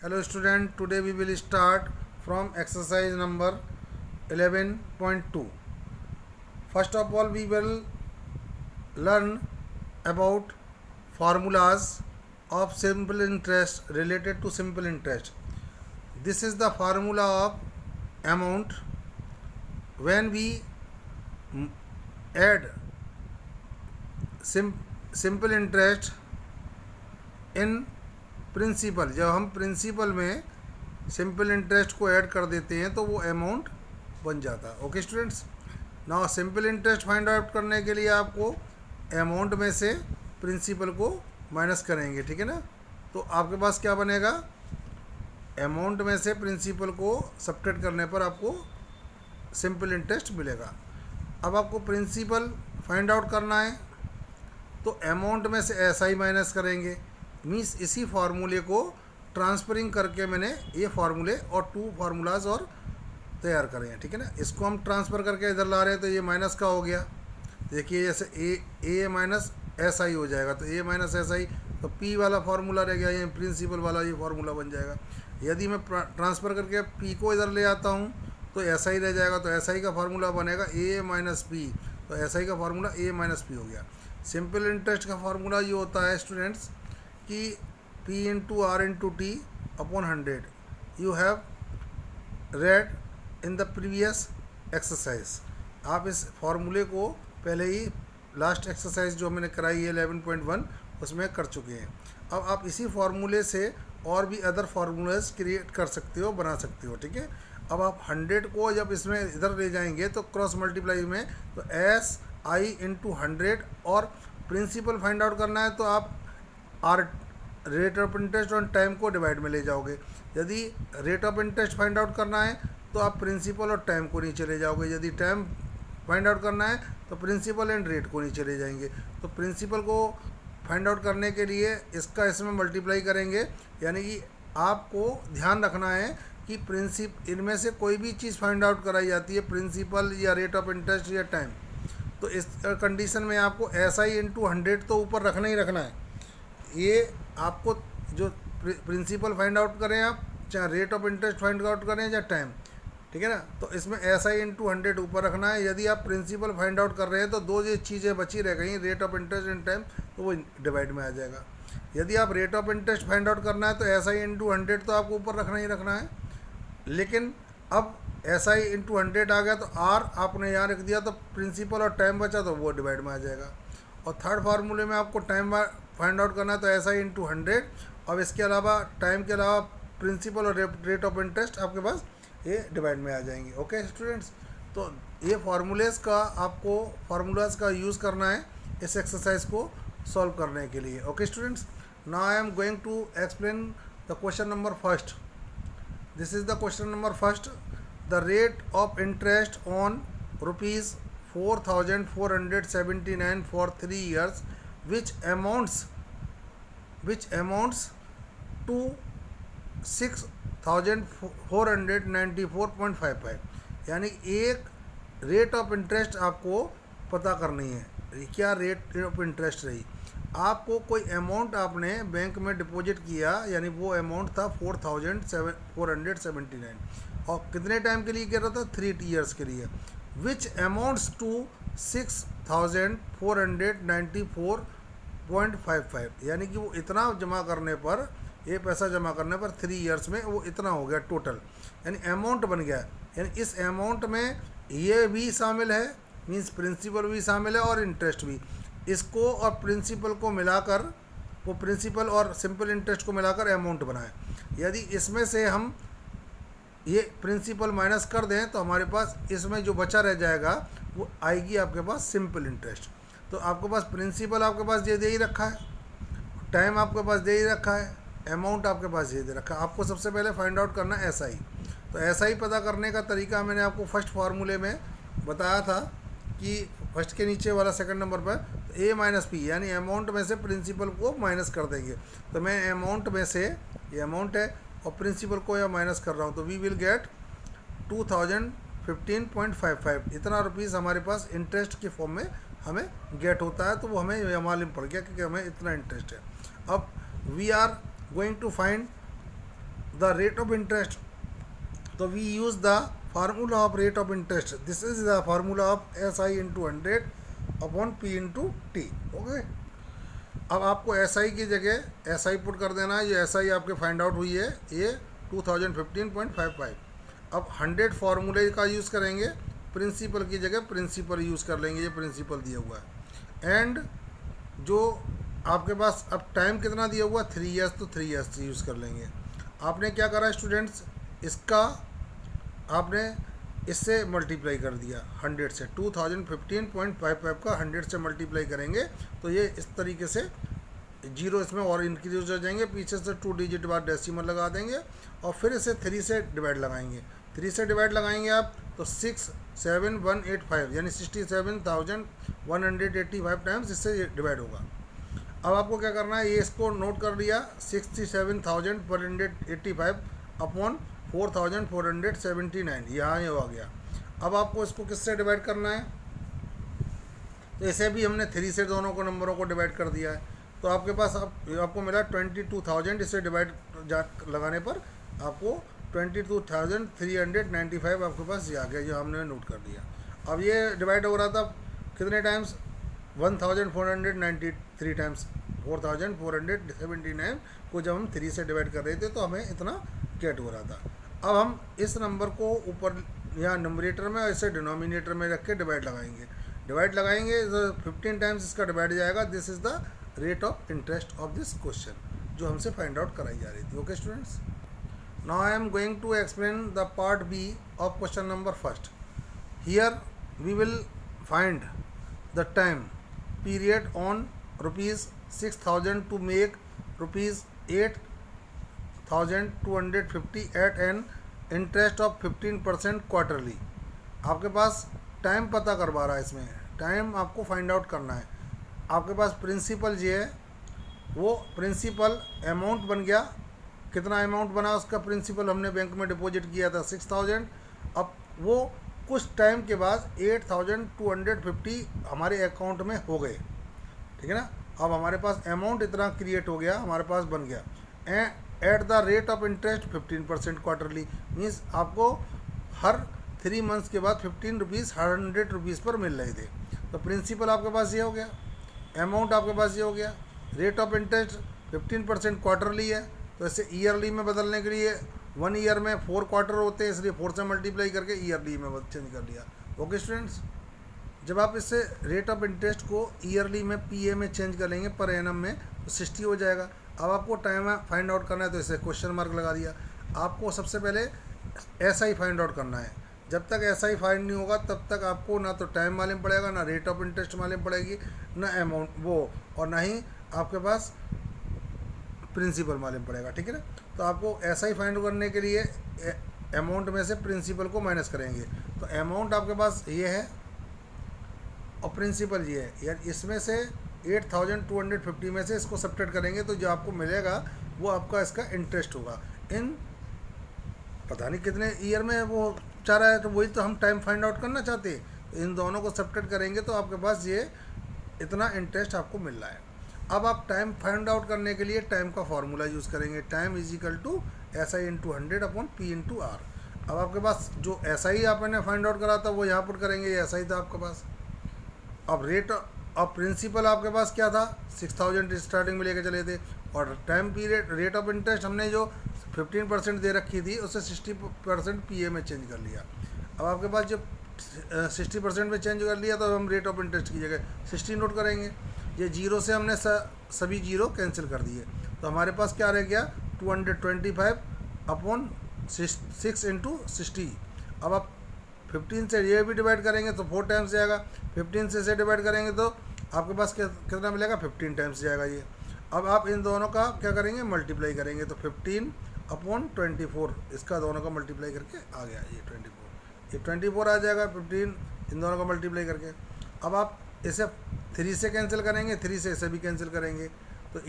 Hello student, today we will start from exercise number 11.2. First of all, we will learn about formulas of simple interest related to simple interest. This is the formula of amount. When we add simple interest in principle, जब हम principal में simple interest को add कर देते हैं तो वो amount बन जाता है. Okay students, now simple interest find out करने के लिए आपको अमाउंट में से प्रिंसिपल को माइनस करेंगे. ठीक है ना. तो आपके पास क्या बनेगा, अमाउंट में से प्रिंसिपल को सब्ट्रैक्ट करने पर आपको सिंपल इंटरेस्ट मिलेगा. अब आपको प्रिंसिपल फाइंड आउट करना है तो अमाउंट में से एसआई माइनस करेंगे. मीन्स इसी फार्मूले को ट्रांसफरिंग करके मैंने ये फार्मूले और टू फार्मूलाज और तैयार करे हैं. ठीक है ना. इसको हम ट्रांसफ़र करके इधर ला रहे हैं तो ये माइनस का हो गया. देखिए जैसे ए माइनस एस आई हो जाएगा तो ए माइनस एस आई, तो पी वाला फार्मूला रह गया, ये प्रिंसिपल वाला ये फार्मूला बन जाएगा. यदि मैं ट्रांसफ़र करके पी को इधर ले आता हूँ तो एस आई रह जाएगा, तो एस आई का फार्मूला बनेगा ए माइनस पी, तो एस आई का फार्मूला ए माइनस पी हो गया. सिंपल इंटरेस्ट का फार्मूला ये होता है स्टूडेंट्स कि P into R into T upon 100. You have read in the previous exercise. आप इस फार्मूले को पहले ही लास्ट एक्सरसाइज जो मैंने कराई है 11.1 उसमें कर चुके हैं. अब आप इसी फार्मूले से और भी अदर फार्मूलाज क्रिएट कर सकते हो, बना सकते हो. ठीक है. अब आप 100 को जब इसमें इधर ले जाएंगे तो क्रॉस मल्टीप्लाई में तो एस आई इंटू 100 और प्रिंसिपल फाइंड आउट करना है तो आप R rate of interest on time को डिवाइड में ले जाओगे. यदि rate of interest find out करना है तो आप प्रिंसिपल और टाइम को नीचे ले जाओगे. यदि टाइम फाइंड आउट करना है तो प्रिंसिपल एंड रेट को नीचे ले जाएंगे. तो प्रिंसिपल को फाइंड आउट करने के लिए इसका इसमें मल्टीप्लाई करेंगे. यानी कि आपको ध्यान रखना है कि इनमें से कोई भी चीज़ फाइंड आउट कराई जाती है, प्रिंसिपल या रेट ऑफ इंटरेस्ट या टाइम, तो इस कंडीशन में आपको एस आई इंटू 100 तो ऊपर रखना ही रखना है. ये आपको जो प्रिंसिपल फाइंड आउट करें आप, चाहे rate of interest find out करें या टाइम, ठीक है ना, तो इसमें एस आई इंटू 100 ऊपर रखना है. यदि आप प्रिंसिपल फाइंड आउट कर रहे हैं तो दो जो चीज़ें बची रह गई, rate of interest and time, तो वो डिवाइड में आ जाएगा. यदि आप rate of interest find out करना है तो एस आई इंटू 100 तो आपको ऊपर रखना ही रखना है. लेकिन अब एस आई इंटू 100 आ गया तो आर आपने यहाँ रख दिया तो प्रिंसिपल और टाइम बचा तो वो डिवाइड में आ जाएगा. और थर्ड फार्मूले में आपको टाइम फाइंड आउट करना है तो एस आई इंटू 100. अब इसके अलावा टाइम के अलावा प्रिंसिपल और रेट ऑफ इंटरेस्ट आपके पास ये डिवाइड में आ जाएंगे. ओके स्टूडेंट्स, तो ये फार्मूलाज का यूज़ करना है इस एक्सरसाइज को सॉल्व करने के लिए. Okay students, now I am going to explain the question number first. This is the question number first. The rate of interest on rupees 4,479 for 3 years which amounts to 6,494.55. यानी एक rate of interest आपको पता करनी है. क्या rate of interest रही. आपको कोई अमाउंट आपने बैंक में डिपॉजिट किया, यानी वो अमाउंट था 4,479 और कितने टाइम के लिए कर रहा था, 3 years के लिए. विच अमाउंट्स टू 6,494.55. यानी कि वो इतना जमा करने पर, ये पैसा जमा करने पर 3 years में वो इतना हो गया टोटल, यानी अमाउंट बन गया. यानी इस अमाउंट में ये भी शामिल है, मींस प्रिंसिपल भी शामिल है और इंटरेस्ट भी. इसको और प्रिंसिपल को मिलाकर, वो प्रिंसिपल और सिंपल इंटरेस्ट को मिलाकर अमाउंट बनाए. यदि इसमें से हम ये प्रिंसिपल माइनस कर दें तो हमारे पास इसमें जो बचा रह जाएगा वो आएगी आपके पास सिंपल इंटरेस्ट. तो आपके पास प्रिंसिपल आपके पास दे ही रखा है, टाइम आपके पास दे ही रखा है, अमाउंट आपके पास दे रखा है. आपको सबसे पहले फाइंड आउट करना है एस आई. तो एस आई पता करने का तरीका मैंने आपको फर्स्ट फार्मूले में बताया था कि फर्स्ट के नीचे वाला सेकंड नंबर पर ए माइनस पी, यानी अमाउंट में से प्रिंसिपल को माइनस कर देंगे. तो मैं अमाउंट में से, ये अमाउंट है और प्रिंसिपल को या माइनस कर रहा हूँ, तो वी विल गेट 2,015.55. इतना रुपीज़ हमारे पास इंटरेस्ट के फॉर्म में हमें गेट होता है. तो वो हमें मालूम पड़ गया क्योंकि हमें इतना इंटरेस्ट है. अब we are going to find the rate of interest, तो we use the formula of rate of interest, this is the formula of S I into 100 upon P into T. Okay, अब आपको S I की जगह S I put कर देना है। ये S I आपके फाइंड आउट हुई है, ये 2015.55। अब 100 फार्मूले का यूज़ करेंगे, प्रिंसिपल की जगह प्रिंसिपल यूज़ कर लेंगे, ये प्रिंसिपल दिया हुआ है। एंड जो आपके पास अब टाइम कितना दिया हुआ 3 ईयर्स, तो 3 ईयर्स यूज़ कर लेंगे। आपने क्या करा स्टूडेंट्स, इसका आपने इससे मल्टीप्लाई कर दिया 100 से, 2015.55 का 100 से मल्टीप्लाई करेंगे तो ये इस तरीके से जीरो इसमें और इंक्रीज हो जाएंगे, पीछे से 2 डिजिट बाद डेसिमल लगा देंगे और फिर इसे 3 से डिवाइड लगाएंगे। 3 से डिवाइड लगाएंगे आप तो 67185 यानी 67,185 टाइम्स इससे ये डिवाइड होगा। अब आपको क्या करना है, ये इसको नोट कर लिया 67,185 अपॉन 4,479, यहाँ ये हो गया। अब आपको इसको किससे डिवाइड करना है, तो इसे भी हमने 3 से दोनों को नंबरों को डिवाइड कर दिया है। तो आपके पास आपको मिला 22,000, इसे डिवाइड लगाने पर आपको 22,395 आपके पास ये आ गया, जो हमने नोट कर दिया। अब ये डिवाइड हो रहा था कितने टाइम्स, 1,493 टाइम्स, 4,479 को जब हम 3 से डिवाइड कर रहे थे तो हमें इतना गेट हो रहा था। अब हम इस नंबर को ऊपर यहाँ नंबरेटर में और इसे डिनोमिनेटर में रख के डिवाइड लगाएंगे। डिवाइड लगाएंगे तो 15 टाइम्स इसका डिवाइड जाएगा। This is the rate of interest of this question, जो हमसे फाइंड आउट कराई जा रही थी। Okay students, now I am going to explain the part B of question number first. Here we will find the time period on ₹6,000 to make ₹8,250 at an interest of 15% quarterly. आपके पास time पता करवा रहा है, इसमें time आपको find out करना है। आपके पास प्रिंसिपल ये है, वो प्रिंसिपल अमाउंट बन गया, कितना अमाउंट बना उसका प्रिंसिपल हमने बैंक में डिपॉजिट किया था 6,000। अब वो कुछ टाइम के बाद 8,250 हमारे अकाउंट में हो गए, ठीक है ना। अब हमारे पास अमाउंट इतना क्रिएट हो गया, हमारे पास बन गया। At the rate of interest 15% quarterly, means आपको हर 3 मंथ्स के बाद 15 रुपीज़ 100 रुपीज़ पर मिल रहे थे। तो प्रिंसिपल आपके पास ये हो गया, अमाउंट आपके पास ये हो गया, रेट ऑफ इंटरेस्ट 15% क्वार्टरली है, तो इसे ईयरली में बदलने के लिए 1 ईयर में 4 क्वार्टर होते हैं, इसलिए 4 से मल्टीप्लाई करके ईयरली में चेंज कर लिया। ओके स्टूडेंट्स, जब आप इससे रेट ऑफ इंटरेस्ट को ईयरली में पीए में चेंज कर लेंगे पर एनम में, तो 60 हो जाएगा। अब आपको टाइम फाइंड आउट करना है, तो इसे क्वेश्चन मार्क लगा दिया। आपको सबसे पहले एसआई फाइंड आउट करना है। जब तक एसआई फाइंड नहीं होगा तब तक आपको ना तो टाइम मालूम पड़ेगा, ना रेट ऑफ इंटरेस्ट मालूम पड़ेगी, ना अमाउंट वो, और ना ही आपके पास प्रिंसिपल मालूम पड़ेगा, ठीक है ना। तो आपको एसआई फाइंड करने के लिए अमाउंट में से प्रिंसिपल को माइनस करेंगे। तो अमाउंट आपके पास ये है और प्रिंसिपल ये है, यार इसमें से 8,250 में से इसको सब्ट्रैक्ट करेंगे तो जो आपको मिलेगा वो आपका इसका इंटरेस्ट होगा। इन पता नहीं कितने ईयर में वो चाह रहा है, तो वही तो हम टाइम फाइंड आउट करना चाहते हैं। तो इन दोनों को सब्ट्रैक्ट करेंगे तो आपके पास ये इतना इंटरेस्ट आपको मिल रहा है। अब आप टाइम फाइंड आउट करने के लिए टाइम का फार्मूला यूज़ करेंगे, time is equal to SI into 100 upon P into R। अब आपके पास जो SI आपने फाइंड आउट करा था वो यहाँ पर करेंगे, ये SI था आपके पास। अब रेट ऑफ प्रिंसिपल आपके पास क्या था, 6,000 स्टार्टिंग में लेके चले थे, और time period rate of interest हमने जो 15% दे रखी थी उससे 60% PA में चेंज कर लिया। अब आपके पास जब 60% में चेंज कर लिया तो हम रेट ऑफ इंटरेस्ट की जगह 60 नोट करेंगे। ये जीरो से हमने सभी जीरो कैंसिल कर दिए, तो हमारे पास क्या रह गया 225 अपॉन 6 इंटू 60। अब आप 15 से ये भी डिवाइड करेंगे तो 4 टाइम्स जाएगा, 15 से इसे डिवाइड करेंगे तो आपके पास कितना मिलेगा 15 टाइम्स जाएगा ये। अब आप इन दोनों का क्या करेंगे, मल्टीप्लाई करेंगे, तो 15 अपॉन 24 इसका दोनों का मल्टीप्लाई करके आ गया ये 24 आ जाएगा 15 इन दोनों का मल्टीप्लाई करके। अब आप इसे 3 से कैंसिल करेंगे, 3 से इसे भी कैंसिल करेंगे, तो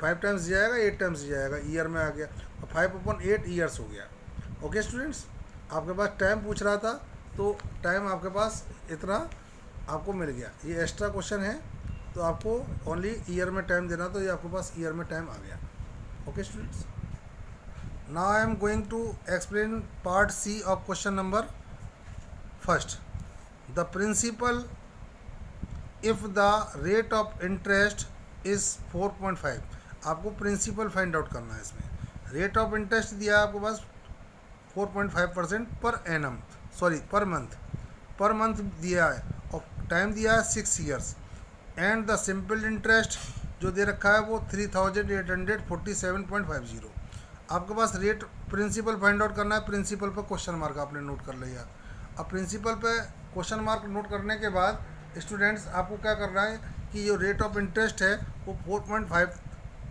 5 टाइम्स जाएगा, 8 टाइम्स जाएगा, ईयर में आ गया, तो 5/8 ईयर्स हो गया। ओके स्टूडेंट्स, आपके पास टाइम पूछ रहा था तो टाइम आपके पास इतना आपको मिल गया। ये एक्स्ट्रा क्वेश्चन है तो आपको ओनली ईयर में टाइम देना, तो ये आपके पास ईयर में टाइम आ गया। Okay students. Now I am going to explain part C of question number first. The principal if the rate of interest is 4.5. आपको प्रिंसिपल फाइंड आउट करना है इसमें। रेट ऑफ इंटरेस्ट दिया है आपके पास 4.5% per annum, sorry per month दिया है, और टाइम दिया है 6 years. And the simple interest जो दे रखा है वो 3847.50। आपके पास रेट प्रिंसिपल फाइंड आउट करना है। प्रिंसिपल पर क्वेश्चन मार्क आपने नोट कर लिया। अब प्रिंसिपल पे क्वेश्चन मार्क नोट करने के बाद स्टूडेंट्स आपको क्या करना है कि जो रेट ऑफ इंटरेस्ट है वो 4.5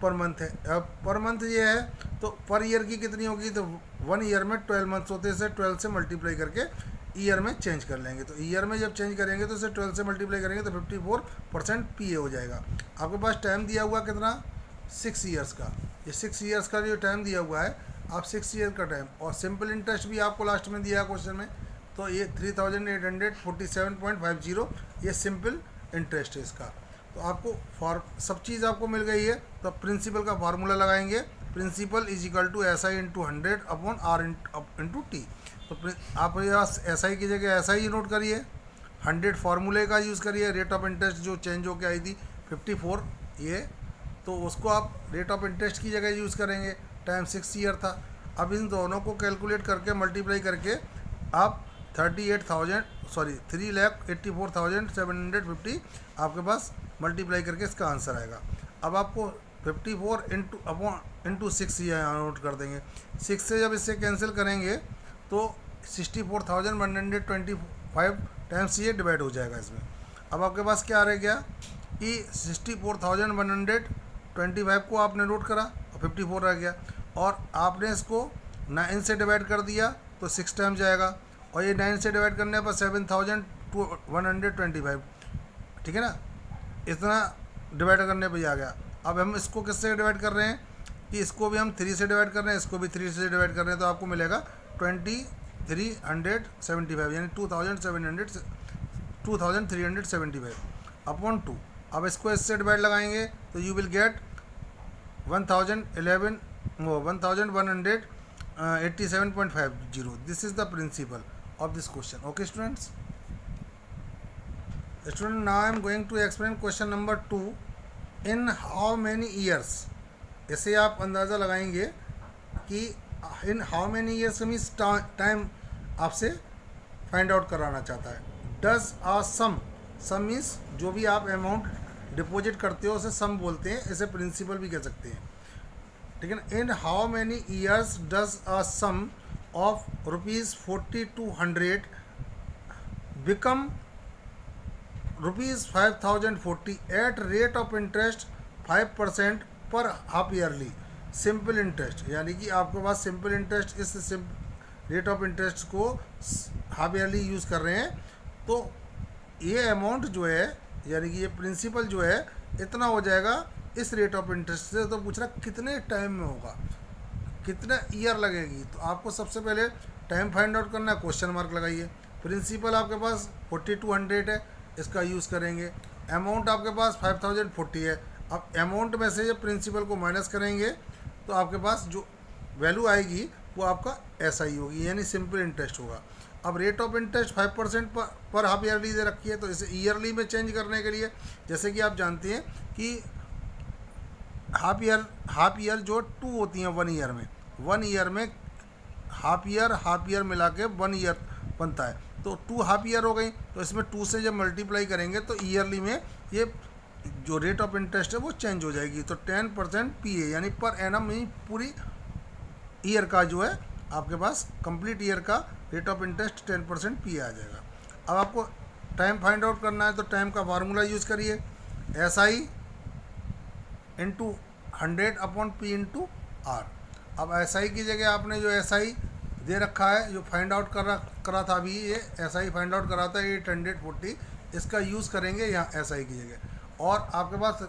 पर मंथ है। अब पर मंथ ये है तो पर ईयर की कितनी होगी, तो 1 ईयर में 12 मंथ्स होते हैं, इसे 12 से मल्टीप्लाई करके ईयर में चेंज कर लेंगे। तो ईयर में जब चेंज करेंगे तो इसे 12 से मल्टीप्लाई करेंगे तो 54% PA हो जाएगा। आपके पास टाइम दिया हुआ कितना, 6 ईयर्स का। ये 6 ईयर्स का जो टाइम दिया हुआ है, आप 6 ईयर का टाइम, और सिंपल इंटरेस्ट भी आपको लास्ट में दिया है क्वेश्चन में, तो ये 3847.50 ये सिंपल इंटरेस्ट है इसका। तो आपको सब चीज़ आपको मिल गई है। तो प्रिंसिपल का फार्मूला लगाएंगे, principal is equal to SI into 100 upon R into T. तो आप यहाँ SI की जगह SI नोट करिए, 100 फार्मूले का यूज़ करिए। रेट ऑफ इंटरेस्ट जो चेंज होकर आई थी 54 ये, तो उसको आप रेट ऑफ इंटरेस्ट की जगह यूज़ करेंगे। टाइम 6 ईयर था। अब इन दोनों को कैलकुलेट करके मल्टीप्लाई करके आप 3,84,750 आपके पास मल्टीप्लाई करके इसका आंसर आएगा। अब आपको 54 इंटू 6 यहाँ नोट कर देंगे। 6 से जब इससे कैंसिल करेंगे तो 64,125 टाइम्स ये डिवाइड हो जाएगा इसमें। अब आपके पास क्या रह गया कि 64,125 को आपने नोट करा और 54 रह गया, और आपने इसको 9 से डिवाइड कर दिया तो 6 टाइम जाएगा, और ये 9 से डिवाइड करने पर 7,125, ठीक है ना, इतना डिवाइड करने पर आ गया। अब हम इसको किससे डिवाइड कर रहे हैं कि इसको भी हम 3 से डिवाइड कर रहे हैं, इसको भी 3 से डिवाइड कर रहे हैं, तो आपको मिलेगा 2375 यानी 2375 अपॉन 2। अब इसको इससे डिवाइड लगाएंगे तो you will get 1187.50। This is the principal of this question. Okay students, now I am going to explain question number 2. In how many years, ऐसे आप अंदाज़ा लगाएंगे कि in how many years means time आपसे find out कराना चाहता है। Does a some means जो भी आप अमाउंट डिपॉजिट करते हो उसे सम बोलते हैं, इसे प्रिंसिपल भी कह सकते हैं, ठीक है ना। In how many years does a sum of ₹4200 become ₹5040 at rate of interest 5% पर हाफ ईयरली। सिंपल इंटरेस्ट यानी कि आपके पास सिंपल इंटरेस्ट इस रेट ऑफ इंटरेस्ट को हाफ ईयरली यूज़ कर रहे हैं, तो ये अमाउंट जो है यानी कि ये प्रिंसिपल जो है इतना हो जाएगा इस रेट ऑफ इंटरेस्ट से। तो पूछ रहा कितने टाइम में होगा, कितना ईयर लगेगी। तो आपको सबसे पहले टाइम फाइंड आउट करना है, क्वेश्चन मार्क लगाइए। प्रिंसिपल आपके पास 4200 है, इसका यूज़ करेंगे। अमाउंट आपके पास 5040 है। अब अमाउंट में से जब प्रिंसिपल को माइनस करेंगे तो आपके पास जो वैल्यू आएगी वो आपका SI होगी यानी सिंपल इंटरेस्ट होगा। अब रेट ऑफ इंटरेस्ट 5% पर हाफ ईयरली दे रखी है, तो इसे ईयरली में चेंज करने के लिए जैसे कि आप जानते हैं कि हाफ ईयर जो 2 होती हैं 1 ईयर में, 1 ईयर में हाफ ईयर मिला के 1 ईयर बनता है, तो 2 हाफ ईयर हो गई। तो इसमें 2 से जब मल्टीप्लाई करेंगे तो ईयरली में ये जो रेट ऑफ इंटरेस्ट है वो चेंज हो जाएगी। तो 10% PA यानी पर एनम ही पूरी ईयर का जो है आपके पास कंप्लीट ईयर का रेट ऑफ इंटरेस्ट 10% PA आ जाएगा। अब आपको टाइम फाइंड आउट करना है तो टाइम का फार्मूला यूज़ करिए, SI into 100 upon P into R। अब SI की जगह आपने जो SI दे रखा है, जो फाइंड आउट करा था अभी, ये SI फाइंड आउट करा था 840, इसका यूज़ करेंगे यहाँ SI की जगह। और आपके पास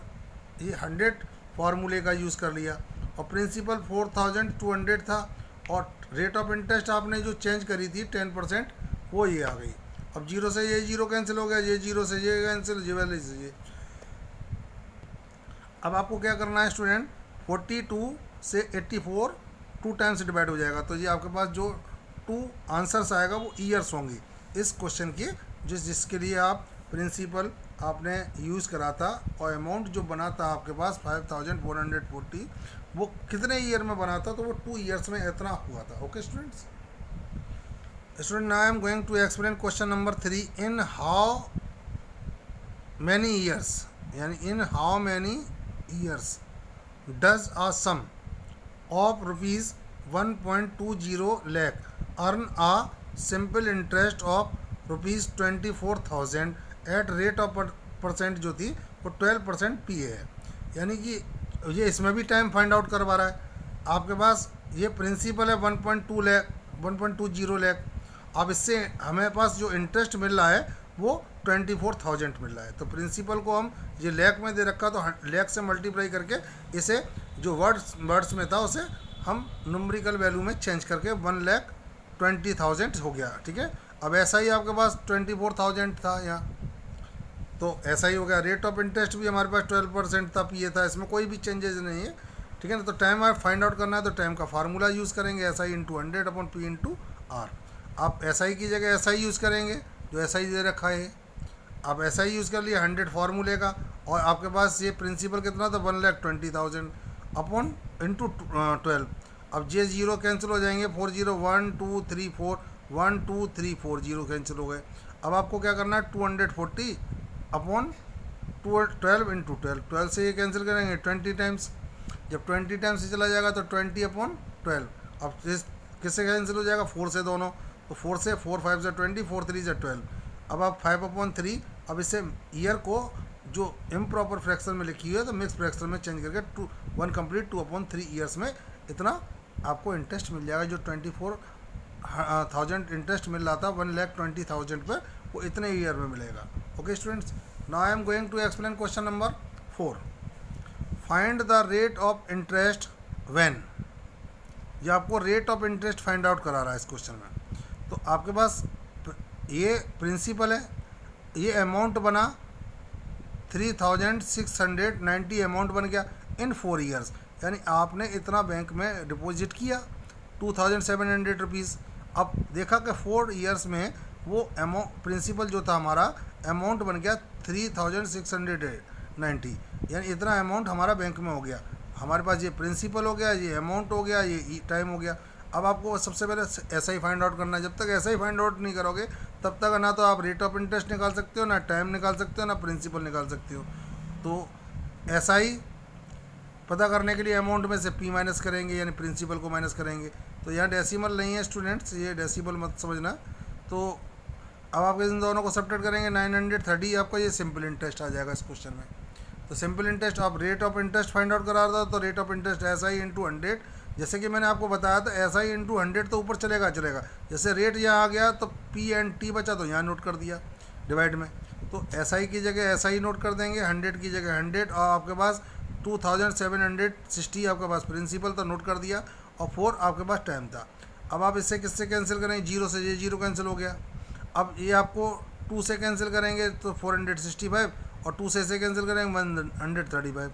ये 100 फार्मूले का यूज़ कर लिया, और प्रिंसिपल 4200 था, और रेट ऑफ इंटरेस्ट आपने जो चेंज करी थी 10% वो ये आ गई। अब 0 से ये 0 कैंसिल हो गया, ये 0 से ये कैंसिल, ये वाले से ये। अब आपको क्या करना है स्टूडेंट, 42 से 84 2 टाइम्स डिवाइड हो जाएगा, तो ये आपके पास जो 2 आंसर्स आएगा वो ईयर्स होंगी इस क्वेश्चन के, जिसके लिए आप प्रिंसिपल आपने यूज़ करा था, और अमाउंट जो बना था आपके पास 5440 वो कितने ईयर में बना था, तो वो 2 ईयर्स में इतना हुआ था। Okay students, now I am going to explain question number 3। In how many years, यानी in how many years does a sum of rupees 1.20 lakh earn a simple interest of rupees 24,000 at rate of percent जो थी वो 12% P है। यानी कि ये इसमें भी टाइम फाइंड आउट करवा रहा है। आपके पास ये प्रिंसिपल है 1.20 lakh, अब इससे हमें पास जो इंटरेस्ट मिल रहा है वो 24,000 मिल रहा है। तो प्रिंसिपल को हम ये लैख में दे रखा, तो लैख से मल्टीप्लाई करके इसे जो वर्ड्स में था उसे हम न्यूमेरिकल वैल्यू में चेंज करके 1,20,000 हो गया। ठीक है, अब ऐसा ही आपके पास 24,000 था यहाँ, तो ऐसा ही हो गया। रेट ऑफ इंटरेस्ट भी हमारे पास 12% था, पी था, इसमें कोई भी चेंजेस नहीं है। ठीक है ना, तो टाइम आप फाइंड आउट करना है तो टाइम का फार्मूला यूज़ करेंगे, S I into 100 upon P into R. आप एस आई की जगह एस आई यूज़ करेंगे, जो एस आई दे रखा है आप एस आई यूज़ कर लिए 100 फार्मूले का, और आपके पास ये प्रिंसिपल कितना था 1,20,000 अपॉन इंटू 12। अब जे जीरो कैंसिल हो जाएंगे, 4 0 1 2 3 4 1 2 3 4 0 कैंसिल हो गए। अब आपको क्या करना है 240 अपॉन 12 इंटू 12 से ये कैंसिल करेंगे 20 टाइम्स। जब 20 टाइम्स से चला जाएगा तो 20 अपॉन 12। अब किससे कैंसिल हो जाएगा 4 से दोनों, तो 4 से 4 5 से 20 4 3 से 12। अब आप 5/3, अब इससे ईयर को जो इम्प्रॉपर फ्रैक्शन में लिखी हुई है तो मिक्स फ्रैक्शन में चेंज करके 1 कंप्लीट 2/3 ईयर्स में इतना आपको इंटरेस्ट मिल जाएगा। जो 24,000 इंटरेस्ट मिल रहा था 1,20,000 पर, वो इतने ईयर में मिलेगा। Okay students, now I am going to explain question number 4। Find the rate of interest when. ये आपको rate of interest find out करा रहा है इस क्वेश्चन में। तो आपके पास ये प्रिंसिपल है, ये अमाउंट बना 3,690 अमाउंट बन गया इन 4 ईयर्स, यानी आपने इतना बैंक में डिपॉजिट किया 2,700 रुपीज़। अब देखा कि 4 ईयर्स में वो अमाउंट प्रिंसिपल जो था हमारा अमाउंट बन गया 3,690, यानी इतना अमाउंट हमारा बैंक में हो गया। हमारे पास ये प्रिंसिपल हो गया, ये अमाउंट हो गया, ये टाइम हो गया। अब आपको सबसे पहले ऐसा ही फाइंड आउट करना है। जब तक ऐसा ही फाइंड आउट नहीं करोगे तब तक ना तो आप रेट ऑफ इंटरेस्ट निकाल सकते हो, ना टाइम निकाल सकते हो, ना प्रिंसिपल निकाल सकते हो। तो ऐसा ही पता करने के लिए अमाउंट में से पी माइनस करेंगे, यानी प्रिंसिपल को माइनस करेंगे। तो यहाँ डेसिमल नहीं है स्टूडेंट्स, ये डेसिमल मत समझना। तो अब आप इन दोनों को सब्ट्रैक्ट करेंगे 930, आपका ये सिंपल इंटरेस्ट आ जाएगा इस क्वेश्चन में। तो सिंपल इंटरेस्ट आप rate of interest find out करा रहा था, तो rate of interest S I into 100, जैसे कि मैंने आपको बताया था एस आई इंटू 100 तो ऊपर चलेगा। जैसे रेट यहाँ आ गया तो पी एंड टी बचा तो यहाँ नोट कर दिया डिवाइड में। तो एस आई की जगह एस आई नोट कर देंगे, 100 की जगह 100, और आपके पास 2,760 आपके पास प्रिंसिपल तो नोट कर दिया, और 4 आपके पास टाइम था। अब आप इससे किससे कैंसिल करेंगे, 0 से, ये 0 कैंसिल हो गया। अब ये आपको 2 से कैंसिल करेंगे तो 465, और 2 से इसे कैंसिल करेंगे 135।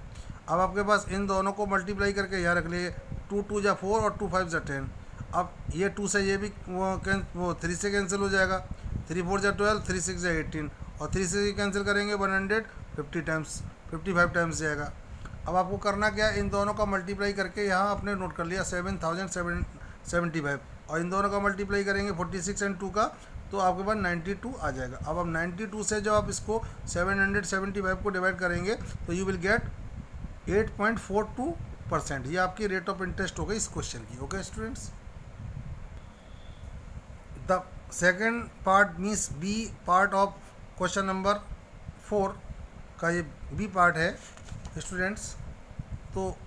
अब आपके पास इन दोनों को मल्टीप्लाई करके यहाँ रख लिए, 2 2 जा 4 और 2 5 जा 10। अब ये 2 से ये भी वो 3 से कैंसिल हो जाएगा, 3 4 जा 12, 3 6 जा 18, और 3 से कैंसिल करेंगे 150 टाइम्स, 55 टाइम्स जाएगा। अब आपको करना क्या है, इन दोनों का मल्टीप्लाई करके यहाँ आपने नोट कर लिया 7,775, और इन दोनों का मल्टीप्लाई करेंगे 46 एंड 2 का, तो आपके पास 92 आ जाएगा। अब 92 से जब आप इसको 775 को डिवाइड करेंगे तो यू विल गेट 8.42%। ये आपकी रेट ऑफ इंटरेस्ट हो गई इस क्वेश्चन की। Okay students, the second part means B part of question number 4 का ये बी पार्ट है स्टूडेंट्स। तो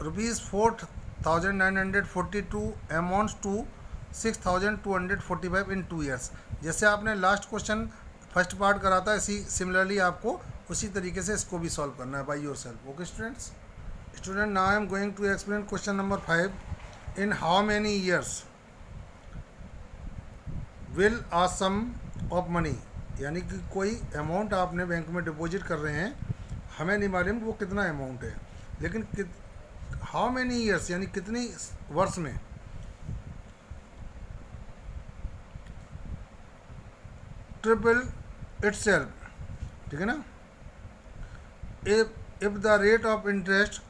₹4,942 अमाउंट्स टू 6,245 इन 2 ईयर्स। जैसे आपने लास्ट क्वेश्चन फर्स्ट पार्ट करा था, इसी सिमिलरली आपको उसी तरीके से इसको भी सॉल्व करना है by yourself. Okay students, now I am going to explain question number 5। In how many years will a sum of money, यानी कि कोई अमाउंट आपने बैंक में डिपॉजिट कर रहे हैं, हमें नहीं मालूम वो कितना अमाउंट है, लेकिन हाउ मेनी ईयर्स यानी कितनी वर्ष में, ट्रिपल इटसेल्फ, ठीक है ना। If the rate of interest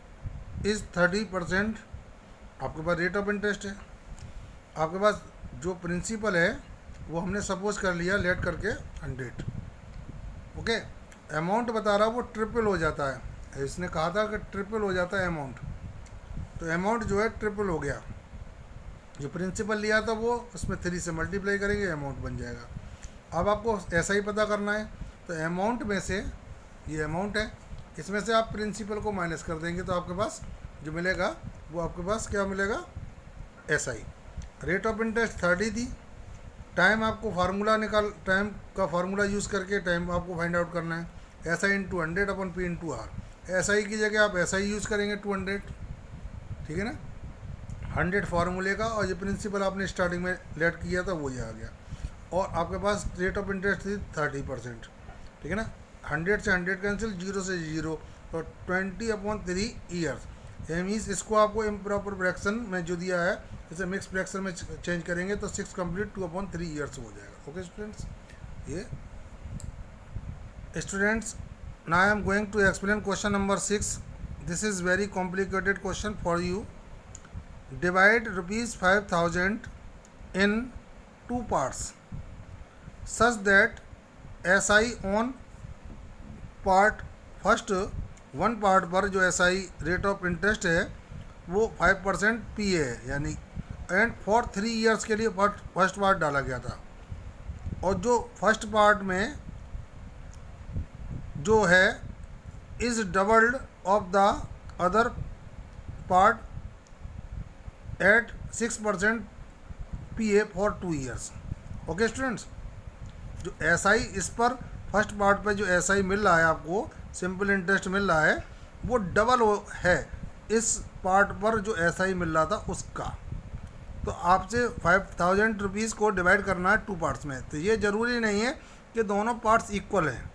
is 30%, आपके पास रेट ऑफ इंटरेस्ट है, आपके पास जो प्रिंसिपल है वो हमने सपोज कर लिया लेट करके 100, ओके। अमाउंट बता रहा वो ट्रिपल हो जाता है, इसने कहा था कि ट्रिपल हो जाता है अमाउंट, तो अमाउंट जो है ट्रिपल हो गया। जो प्रिंसिपल लिया था वो उसमें 3 से मल्टीप्लाई करेंगे, अमाउंट बन जाएगा। अब आपको ऐसा ही पता करना है, तो अमाउंट में से, ये अमाउंट है, इसमें से आप प्रिंसिपल को माइनस कर देंगे तो आपके पास जो मिलेगा वो आपके पास क्या मिलेगा, SI। रेट ऑफ इंटरेस्ट 30 थी, टाइम आपको फार्मूला टाइम का फार्मूला यूज़ करके टाइम आपको फाइंड आउट करना है, SI इंटू 100 अपन P इंटू R। SI की जगह आप SI यूज़ करेंगे 200, ठीक है ना, 100 फार्मूले का, और ये प्रिंसिपल आपने स्टार्टिंग में लेट किया था वो ये आ गया। और आपके पास रेट ऑफ इंटरेस्ट थी 30%, ठीक है ना। 100 से 100 कैंसिल, 0 से 0, तो 20/3 ईयर्स। ये मीन्स इसको आपको इम्प्रॉपर फ्रैक्शन में जो दिया है इसे मिक्स फ्रैक्शन में चेंज करेंगे तो 6 कंप्लीट 2/3 ईयर्स हो जाएगा। ओके स्टूडेंट्स, ये students now I am going to explain question number 6। This is very complicated question for you. Divide ₹5,000 in 2 parts such that SI on part first 1 part पर जो SI rate of interest है वो 5% PA है, यानी and for 3 years के लिए first part डाला गया था। और जो फर्स्ट पार्ट में जो है is doubled of the other part at 6% PA for 2 years. Okay students, जो SI इस पर फर्स्ट पार्ट पे जो SI मिल रहा है आपको, सिंपल इंटरेस्ट मिल रहा है, वो डबल है इस पार्ट पर जो SI मिल रहा था उसका। तो आपसे 5,000 रुपीज़ को डिवाइड करना है 2 पार्ट्स में। तो ये ज़रूरी नहीं है कि दोनों पार्ट्स इक्वल हैं,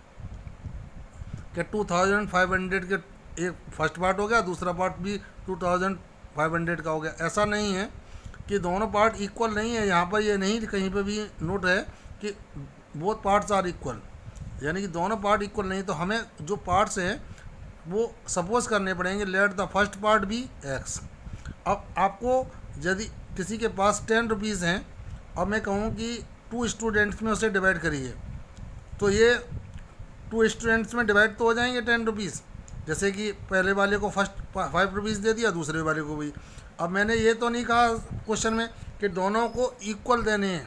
कि 2,500 के एक फर्स्ट पार्ट हो गया, दूसरा पार्ट भी 2,500 का हो गया। ऐसा नहीं है कि दोनों पार्ट इक्वल नहीं है। यहाँ पर ये नहीं कहीं पे भी नोट है कि बोथ पार्ट्स आर इक्वल, यानी कि दोनों पार्ट इक्वल नहीं। तो हमें जो पार्ट्स हैं वो सपोज करने पड़ेंगे। Let the first part be X। अब आपको यदि किसी के पास 10 रुपीज़ हैं और मैं कहूँ कि 2 स्टूडेंट्स में उसे डिवाइड करिए, तो ये 2 स्टूडेंट्स में डिवाइड तो हो जाएंगे 10 रुपीज़। जैसे कि पहले वाले को फर्स्ट 5 रुपीज़ दे दिया, दूसरे वाले को भी। अब मैंने ये तो नहीं कहा क्वेश्चन में कि दोनों को इक्वल देने हैं,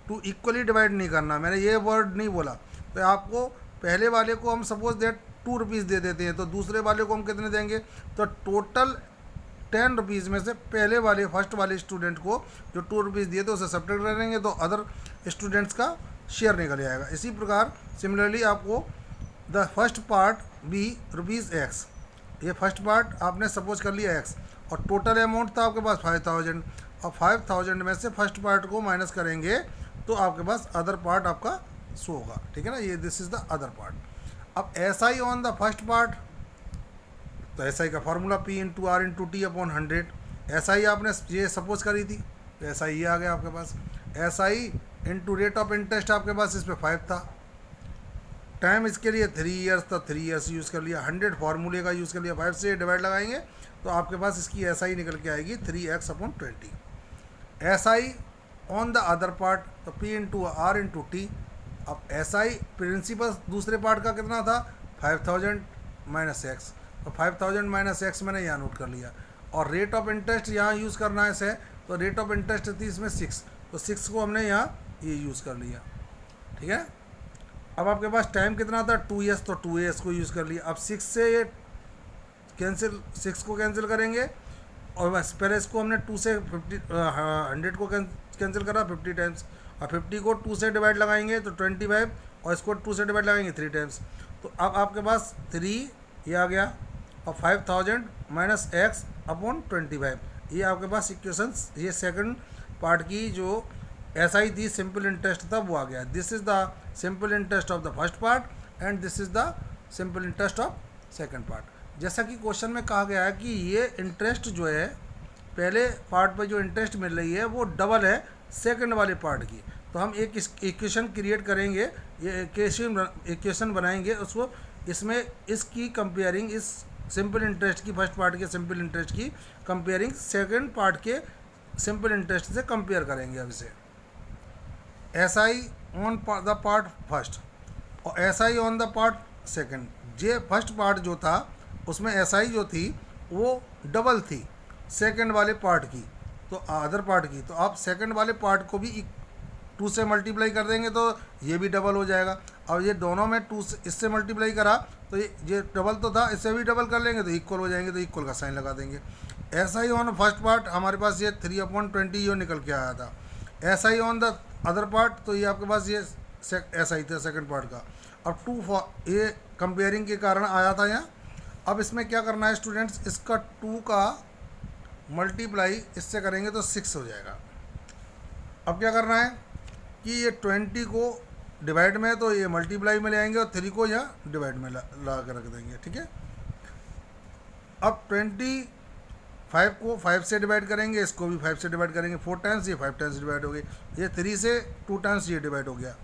टू इक्वली डिवाइड नहीं करना, मैंने ये वर्ड नहीं बोला। तो आपको पहले वाले को हम सपोज दैट 2 रुपीज़ दे देते हैं, तो दूसरे वाले को हम कितने देंगे, तो टोटल 10 रुपीज़ में से पहले वाले फर्स्ट वाले स्टूडेंट को जो 2 रुपीज़ दिए थे उसे सब्ट्रैक्ट करेंगे, तो अदर स्टूडेंट्स का शेयर निकल जाएगा। इसी प्रकार सिमिलरली आपको the first part be ₹X, ये फर्स्ट पार्ट आपने सपोज कर लिया X, और टोटल अमाउंट था आपके पास 5,000, और 5,000 में से फर्स्ट पार्ट को माइनस करेंगे तो आपके पास अदर पार्ट आपका शो होगा, ठीक है ना। ये this is the other part. अब SI on the first part, तो SI का formula P into R into T upon 100। SI आपने ये सपोज करी थी, तो SI ये आ गया आपके पास। SI into rate of interest आपके पास इस पर 5 था, टाइम इसके लिए 3 ईयर्स था, 3 ईयर्स यूज़ कर लिया, 100 फार्मूले का यूज़ कर लिया, 5 से डिवाइड लगाएंगे तो आपके पास इसकी SI निकल के आएगी 3X upon 20। SI on the other part, तो P into R into T। अब SI प्रिंसिपल दूसरे पार्ट का कितना था, 5,000 माइनस X, तो 5,000 माइनस X मैंने यहाँ नोट कर लिया। और रेट ऑफ इंटरेस्ट यहाँ यूज़ करना है इसे, तो रेट ऑफ इंटरेस्ट थी इसमें 6, तो 6 को हमने यहाँ ये यूज़ कर लिया, ठीक है। अब आपके पास टाइम कितना था 2 ईयर्स, तो 2 ईयर्स को यूज़ कर लिया। अब 6 से ये कैंसिल, 6 को कैंसिल करेंगे, और बस पहले इसको हमने 2 से 100 को कैंसिल करा 50 टाइम्स, और 50 को 2 से डिवाइड लगाएंगे तो 25, और इसको 2 से डिवाइड लगाएंगे 3 टाइम्स। तो अब आपके पास 3 ये आ गया, और 5,000 माइनस X अपॉन 25, ये आपके पास इक्वेशंस, ये सेकंड पार्ट की जो SI थी सिंपल इंटरेस्ट था वो आ गया। This is the simple interest of the first part and this is the simple interest of second part. जैसा कि क्वेश्चन में कहा गया है कि ये इंटरेस्ट जो है पहले पार्ट पे जो इंटरेस्ट मिल रही है वो डबल है सेकंड वाले पार्ट की। तो हम एक इक्वेशन क्रिएट करेंगे, ये इक्वेशन बनाएंगे उसको, इसमें इसकी कंपेयरिंग, इस सिंपल इंटरेस्ट की फर्स्ट पार्ट के सिंपल इंटरेस्ट की कंपेयरिंग सेकंड पार्ट के सिंपल इंटरेस्ट से कंपेयर करेंगे। अब इसे S I on the part first और S I on the part second. जे फर्स्ट पार्ट जो था उसमें एस आई जो थी वो डबल थी सेकंड वाले पार्ट की, तो अदर पार्ट की। तो आप सेकंड वाले पार्ट को भी 2 से मल्टीप्लाई कर देंगे तो ये भी डबल हो जाएगा। अब ये दोनों में 2 से इससे मल्टीप्लाई करा तो ये डबल तो था, इससे भी डबल कर लेंगे तो इक्वल हो जाएंगे, तो इक्वल का साइन लगा देंगे। S I on first part हमारे पास ये 3/20 ये निकल के आया था। S I on the other part, तो ये आपके पास ये एस आई था सेकंड पार्ट का। अब 2 ये कंपेयरिंग के कारण आया था यहाँ। अब इसमें क्या करना है स्टूडेंट्स, इसका 2 का मल्टीप्लाई इससे करेंगे तो 6 हो जाएगा। अब क्या करना है कि ये 20 को डिवाइड में है तो ये मल्टीप्लाई में ले आएंगे और 3 को यहाँ डिवाइड में ला कर रख देंगे, ठीक है। अब 25 को 5 से डिवाइड करेंगे, इसको भी 5 से डिवाइड करेंगे, 4 टाइम्स, ये 5 टाइम्स डिवाइड हो गई, ये 3 से 2 टाइम्स ये डिवाइड हो गया।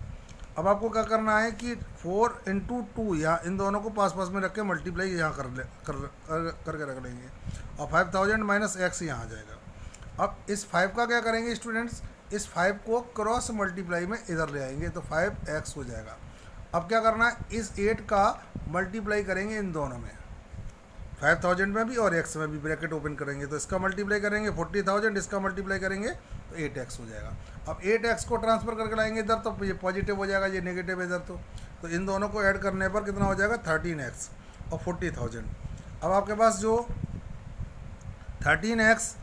अब आपको क्या करना है कि 4 × 2 यहाँ इन दोनों को पास पास में रख के मल्टीप्लाई यहाँ करके रख लेंगे और 5000 माइनस x यहाँ आ जाएगा। अब इस 5 का क्या करेंगे स्टूडेंट्स, इस 5 को क्रॉस मल्टीप्लाई में इधर ले आएंगे तो 5x हो जाएगा। अब क्या करना है, इस 8 का मल्टीप्लाई करेंगे इन दोनों में, 5000 में भी और x में भी, ब्रैकेट ओपन करेंगे तो इसका मल्टीप्लाई करेंगे 40,000, इसका मल्टीप्लाई करेंगे तो 8x हो जाएगा। अब 8x को ट्रांसफ़र करके लाएंगे इधर तो ये पॉजिटिव हो जाएगा, ये नेगेटिव है इधर, तो इन दोनों को ऐड करने पर कितना हो जाएगा 13x और 40,000। अब आपके पास जो 13x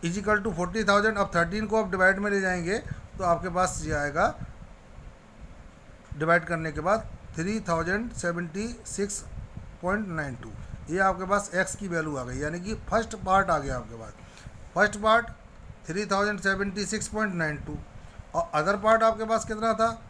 इजिकल टू 40,000, अब 13 को आप डिवाइड में ले जाएंगे तो आपके पास ये आएगा, डिवाइड करने के बाद 3076.92, ये आपके पास x की वैल्यू आ गई, यानी कि फर्स्ट पार्ट आ गया आपके पास। फर्स्ट पार्ट 3076.92 और अदर पार्ट आपके पास कितना था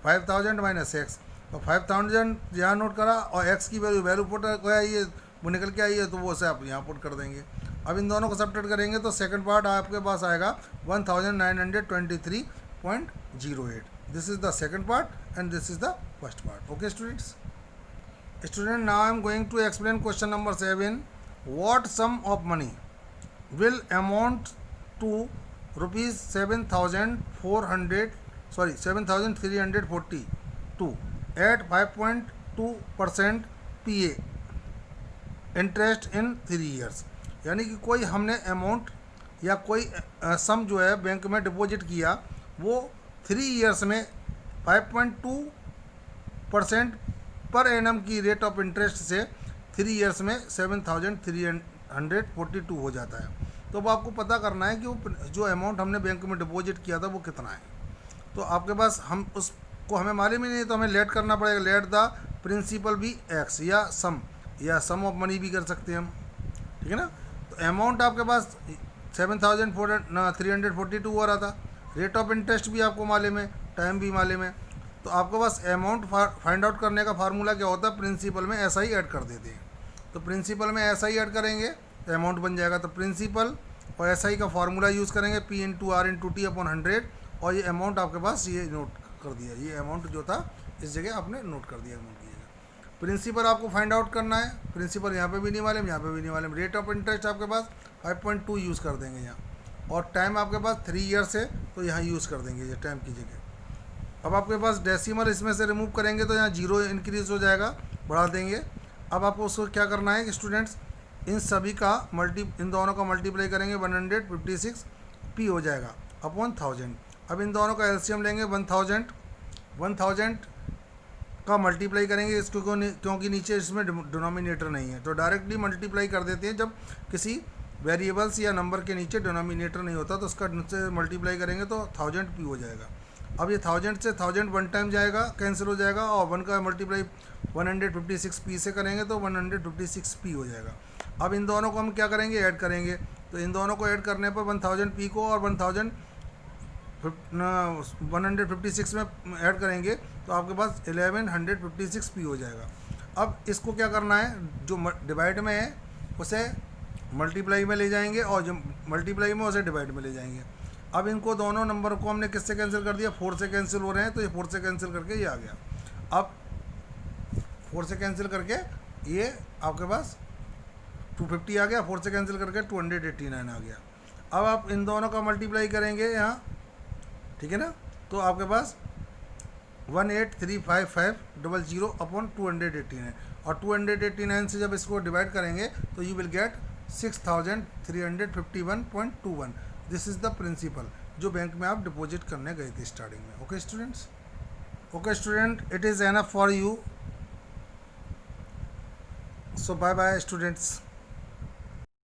5000 माइनस x, तो 5000 यहाँ नोट करा और x की वैल्यू पुट आई है, वो निकल के आई है, तो वो से आप यहाँ पुट कर देंगे। अब इन दोनों को सब्ट्रैक्ट करेंगे तो सेकंड पार्ट आपके पास आएगा 1923.08। This is the second part and this is the first part. Okay students, now I am going to explain question number 7. What sum of money will amount to rupees 7,342 at 5.2% PA interest in 3 years। यानी कि कोई हमने amount या कोई सम जो है bank में deposit किया, वो 3 years में 5.2% पर एनम की रेट ऑफ इंटरेस्ट से 3 years में 7,342 हो जाता है। तो अब आपको पता करना है कि वो जो अमाउंट हमने बैंक में डिपॉजिट किया था वो कितना है। तो आपके पास हम उसको हमें मालूम ही नहीं, तो हमें लेट करना पड़ेगा, लेट द प्रिंसिपल भी एक्स या सम ऑफ मनी भी कर सकते हैं हम, ठीक है ना। तो अमाउंट आपके पास 7,342 हो रहा था, रेट ऑफ इंटरेस्ट भी आपको मालूम है, टाइम भी मालूम है। तो आपके पास अमाउंट फाइंड आउट करने का फार्मूला क्या होता है, प्रिंसिपल में एस आई ऐड कर देते हैं। तो प्रिंसिपल में एस आई ऐड करेंगे तो अमाउंट बन जाएगा। तो प्रिंसिपल और एस आई का फार्मूला यूज़ करेंगे P × R × T अपॉन 100, और ये अमाउंट आपके पास ये नोट कर दिया, ये अमाउंट जो था इस जगह आपने नोट कर दिया अमाउंट की जगह। प्रिंसिपल आपको फाइंड आउट करना है, प्रिंसिपल यहाँ पे भी नहीं मालूम, यहाँ पे भी नहीं मालूम। रेट ऑफ इंटरेस्ट आपके पास 5.2 यूज़ कर देंगे यहाँ, और टाइम आपके पास 3 years है तो यहाँ यूज़ कर देंगे ये टाइम की जगह। अब आपके पास डेसिमल इसमें से रिमूव करेंगे तो यहाँ 0 इंक्रीज़ हो जाएगा, बढ़ा देंगे। अब आपको उसको क्या करना है कि स्टूडेंट्स इन सभी का इन दोनों का मल्टीप्लाई करेंगे, 156p हो जाएगा अपॉन 1000। अब इन दोनों का एलसीएम लेंगे, 1000 का मल्टीप्लाई करेंगे इसको, क्योंकि नीचे इसमें डिनोमिनेटर नहीं है, तो डायरेक्टली मल्टीप्लाई कर देते हैं। जब किसी वेरिएबल्स या नंबर के नीचे डिनोमिनेटर नहीं होता तो उसका नीचे मल्टीप्लाई करेंगे तो 1000p हो जाएगा। अब ये 1000 से 1000 वन टाइम जाएगा, कैंसिल हो जाएगा, और 1 का मल्टीप्लाई 156p से करेंगे तो 156p हो जाएगा। अब इन दोनों को हम क्या करेंगे, ऐड करेंगे। तो इन दोनों को ऐड करने पर 1000p को और 156 में ऐड करेंगे तो आपके पास 1156p हो जाएगा। अब इसको क्या करना है, जो डिवाइड में है उसे मल्टीप्लाई में ले जाएंगे और जो मल्टीप्लाई में उसे डिवाइड में ले जाएंगे। अब इनको दोनों नंबर को हमने किससे कैंसिल कर दिया, 4 से कैंसिल हो रहे हैं, तो ये 4 से कैंसिल करके ये आ गया। अब 4 से कैंसिल करके ये आपके पास 250 आ गया, 4 से कैंसिल करके 289 आ गया। अब आप इन दोनों का मल्टीप्लाई करेंगे यहाँ, ठीक है ना, तो आपके पास 1835500 अपॉन 289, और 289 से जब इसको डिवाइड करेंगे तो you will get 6351.21। This is the principal जो बैंक में आप डिपॉजिट करने गए थे स्टार्टिंग में। Okay students, okay student, it is enough for you. So bye bye students.